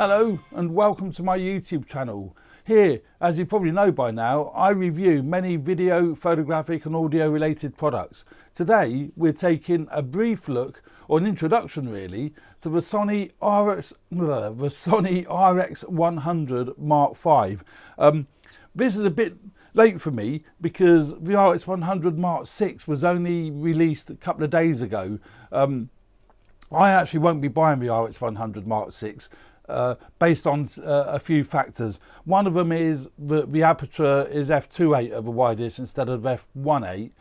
Hello and welcome to my YouTube channel. Here, as you probably know by now, I review many video, photographic and audio related products. Today we're taking a brief look, or an introduction really, to the Sony RX100 Mark V. This is a bit late for me because the RX100 Mark VI was only released a couple of days ago. I actually won't be buying the RX100 Mark VI. Based on a few factors. One of them is that the aperture is f2.8 at the widest instead of f1.8,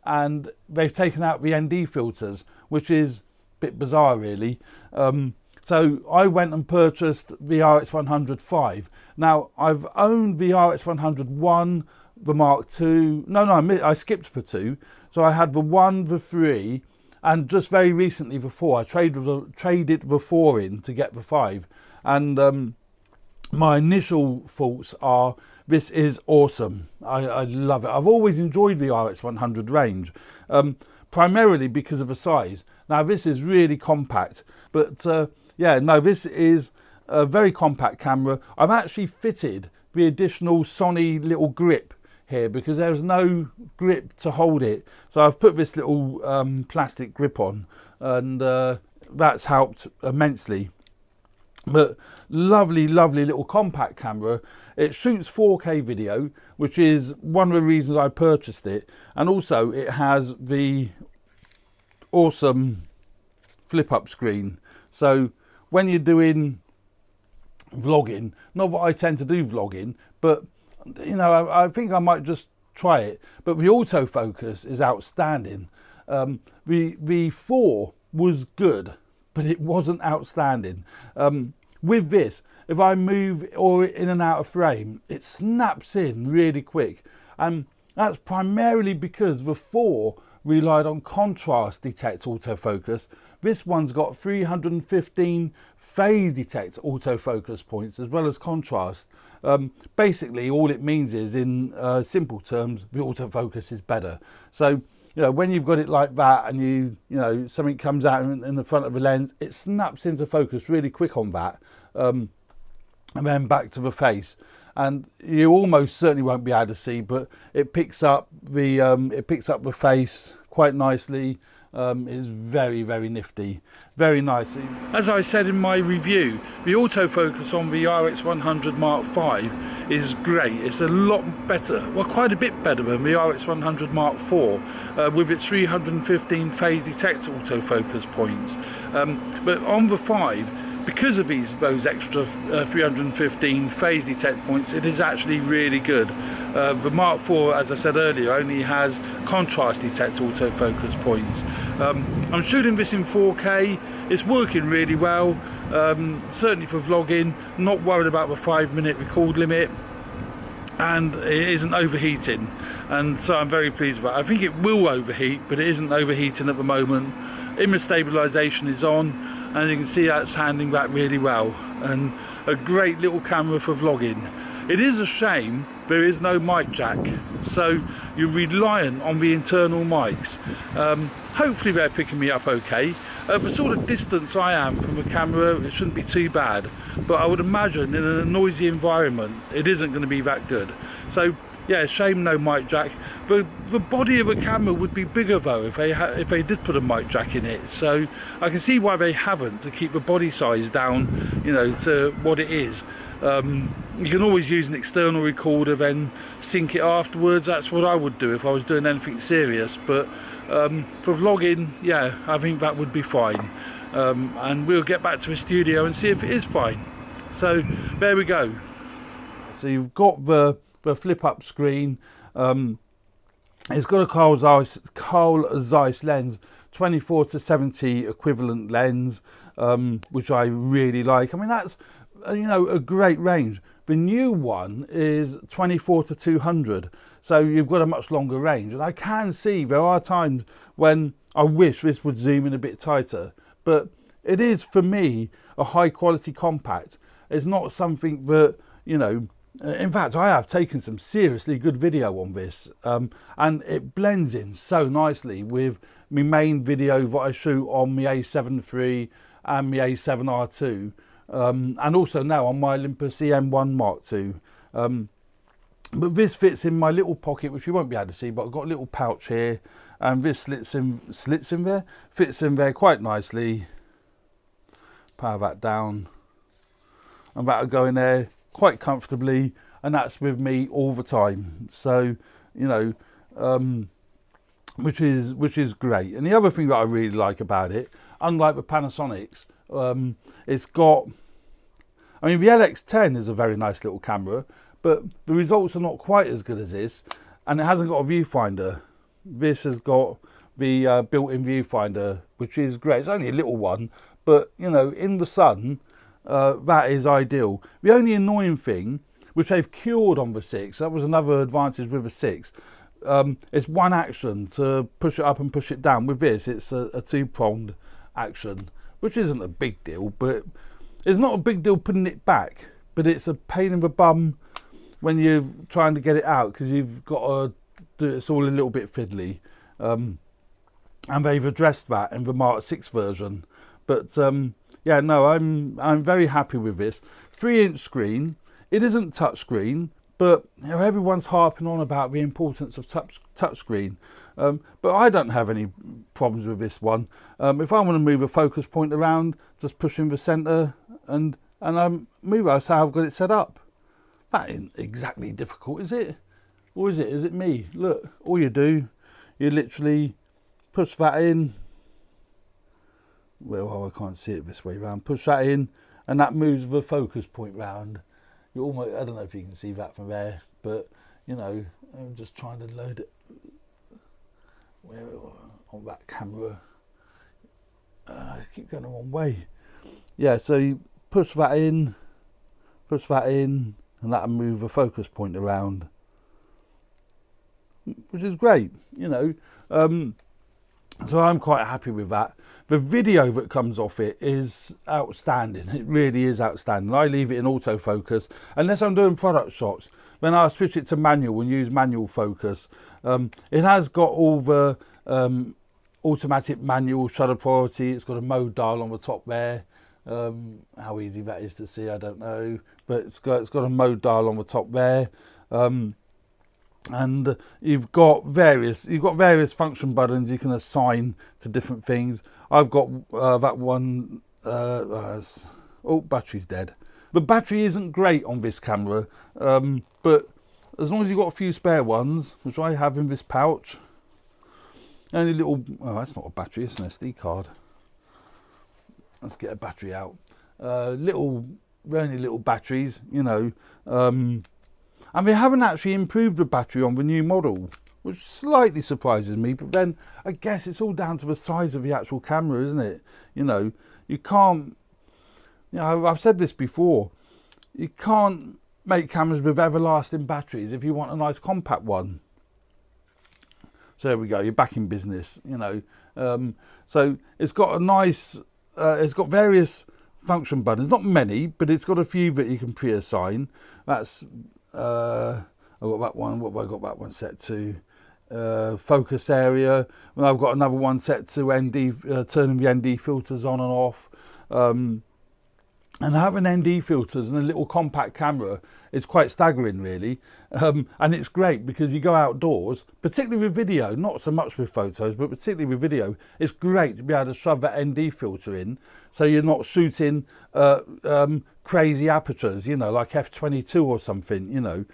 and they've taken out the ND filters, which is a bit bizarre really. So I went and purchased the RX100V. Now I've owned the RX100 the Mark II, I skipped the 2, so I had the 1, the 3, and just very recently the 4. I traded the 4 in to get the 5. And my initial thoughts are, this is awesome. I love it. I've always enjoyed the RX100 range, primarily because of the size. Now this is really compact, but yeah, no, this is a very compact camera. I've actually fitted the additional Sony little grip here because there's no grip to hold it, so I've put this little plastic grip on, and that's helped immensely. But lovely little compact camera. It shoots 4K video, which is one of the reasons I purchased it, and also it has the awesome flip up screen. So when you're doing vlogging, not that I tend to do vlogging, but you know, I think I might just try it. But the autofocus is outstanding. The 4 was good, but it wasn't outstanding. With this, if I move or in and out of frame, it snaps in really quick. And that's primarily because the 4 relied on contrast detect autofocus. This one's got 315 phase detect autofocus points as well as contrast. Basically all it means is, in simple terms, the autofocus is better. So you know, when you've got it like that and you know something comes out in the front of the lens, it snaps into focus really quick on that, and then back to the face, and you almost certainly won't be able to see, but it picks up the face quite nicely. Is very nifty, very nice. As I said in my review, the autofocus on the RX100 Mark V is great. It's a lot better, well, quite a bit better than the RX100 Mark IV, with its 315 phase detect autofocus points. But on the 5, because of those extra 315 phase detect points, it is actually really good. The Mark IV, as I said earlier, only has contrast detect autofocus points. I'm shooting this in 4K. It's working really well, certainly for vlogging. Not worried about the 5-minute record limit, and it isn't overheating, and so I'm very pleased with that. I think it will overheat, but it isn't overheating at the moment. Image stabilization is on, and you can see that's handling that really well, and a great little camera for vlogging. It is a shame there is no mic jack, so you're reliant on the internal mics. Hopefully they're picking me up okay. At the sort of distance I am from the camera, it shouldn't be too bad, but I would imagine in a noisy environment it isn't going to be that good. So yeah, shame no mic jack. The body of a camera would be bigger though if they did put a mic jack in it. So I can see why they haven't, to keep the body size down, you know, to what it is. You can always use an external recorder, then sync it afterwards. That's what I would do if I was doing anything serious. But for vlogging, yeah, I think that would be fine. And we'll get back to the studio and see if it is fine. So there we go. So you've got the flip up screen. It's got a Carl Zeiss lens, 24-70 equivalent lens, which I really like. I mean, that's, you know, a great range. The new one is 24-200, so you've got a much longer range. And I can see there are times when I wish this would zoom in a bit tighter, but it is, for me, a high quality compact. It's not something that, you know, in fact I have taken some seriously good video on this, and it blends in so nicely with my main video that I shoot on my A7 III and my A7R2, and also now on my Olympus EM1 Mark II. But this fits in my little pocket, which you won't be able to see, but I've got a little pouch here, and this fits in there quite nicely. Power that down, and that'll go in there quite comfortably, and that's with me all the time. So, you know, which is great. And the other thing that I really like about it, unlike the Panasonics, it's got, I mean, the LX10 is a very nice little camera, but the results are not quite as good as this, and it hasn't got a viewfinder. This has got the built-in viewfinder, which is great. It's only a little one, but you know, in the sun, that is ideal. The only annoying thing, which they've cured on the 6, that was another advantage with the 6, it's one action to push it up and push it down. With this, it's a two-pronged action, which isn't a big deal, but it's not a big deal putting it back, but it's a pain in the bum when you're trying to get it out, because you've got to do it's all a little bit fiddly, and they've addressed that in the Mark 6 version. But yeah, no, I'm very happy with this 3-inch screen. It isn't touchscreen, but you know, everyone's harping on about the importance of touchscreen. But I don't have any problems with this one. If I want to move a focus point around, just push in the centre and move. That's how I've got it set up. That ain't exactly difficult, is it? Or is it? Is it me? Look, all you do, you literally push that in. Well, I can't see it this way round. Push that in, and that moves the focus point round. You almost, I don't know if you can see that from there, but you know, I'm just trying to load it. Where on that camera? I keep going the wrong way. Yeah, so you push that in, and that'll move the focus point around, which is great, you know. So I'm quite happy with that. The video that comes off it is outstanding. It really is outstanding. I leave it in autofocus unless I'm doing product shots. When I switch it to manual and use manual focus, it has got all the automatic manual shutter priority. It's got a mode dial on the top there. How easy that is to see, I don't know, but it's got a mode dial on the top there. And you've got various function buttons you can assign to different things. I've got that one. Oh, battery's dead. The battery isn't great on this camera, but as long as you've got a few spare ones, which I have in this pouch. Only little. Oh, that's not a battery. It's an SD card. Let's get a battery out. Only little batteries, you know. And they haven't actually improved the battery on the new model, which slightly surprises me. But then I guess it's all down to the size of the actual camera, isn't it? You know, you can't, you know, I've said this before, you can't make cameras with everlasting batteries if you want a nice compact one. So there we go, you're back in business, you know. So it's got a nice, it's got various function buttons, not many, but it's got a few that you can pre-assign. That's I've got that one. What have I got that one set to? Focus area. And I've got another one set to ND, turning the ND filters on and off. And having ND filters and a little compact camera is quite staggering, really. And it's great because you go outdoors, particularly with video, not so much with photos, but particularly with video, it's great to be able to shove that ND filter in, so you're not shooting crazy apertures, you know, like f22 or something, you know.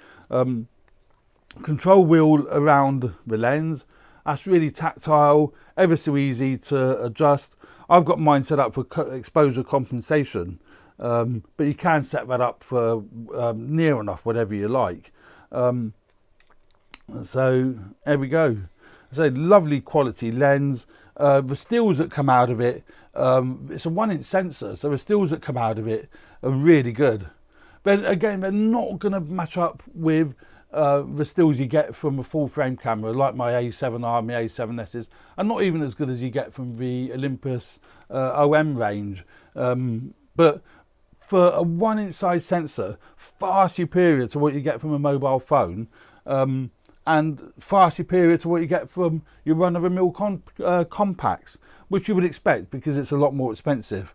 Control wheel around the lens, that's really tactile, ever so easy to adjust. I've got mine set up for exposure compensation. But you can set that up for near enough whatever you like. So there we go. So lovely quality lens. The stills that come out of it, it's a 1-inch sensor, so the stills that come out of it are really good. But again, they're not going to match up with the stills you get from a full frame camera like my A7R, my A7Ss, and not even as good as you get from the Olympus OM range. But for a 1-inch size sensor, far superior to what you get from a mobile phone, and far superior to what you get from your run-of-the-mill compacts, which you would expect because it's a lot more expensive.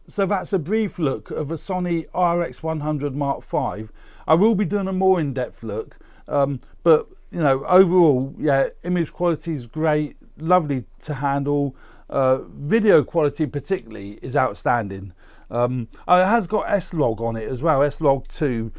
So that's a brief look of a Sony RX100 Mark V. I will be doing a more in-depth look, but you know, overall, yeah, image quality is great, lovely to handle. Video quality particularly is outstanding. It has got S-Log on it as well, S-Log 2,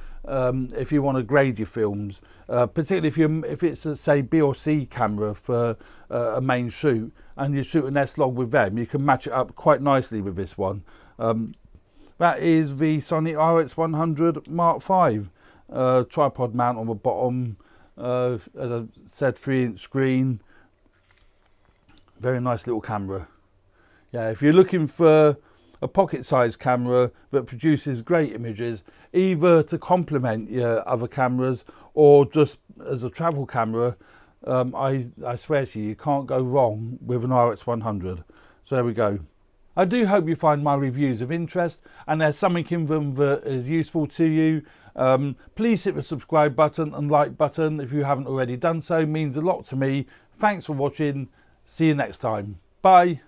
if you want to grade your films, particularly if it's a, say, B or C camera for a main shoot, and you shoot an S-Log with them, you can match it up quite nicely with this one. That is the Sony RX100 Mark V. Tripod mount on the bottom, as I said, 3-inch screen. Very nice little camera. Yeah, if you're looking for a pocket-sized camera that produces great images, either to complement your other cameras or just as a travel camera, I swear to you, you can't go wrong with an RX100. So there we go. I do hope you find my reviews of interest and there's something in them that is useful to you. Please hit the subscribe button and like button if you haven't already done so. It means a lot to me. Thanks for watching. See you next time. Bye.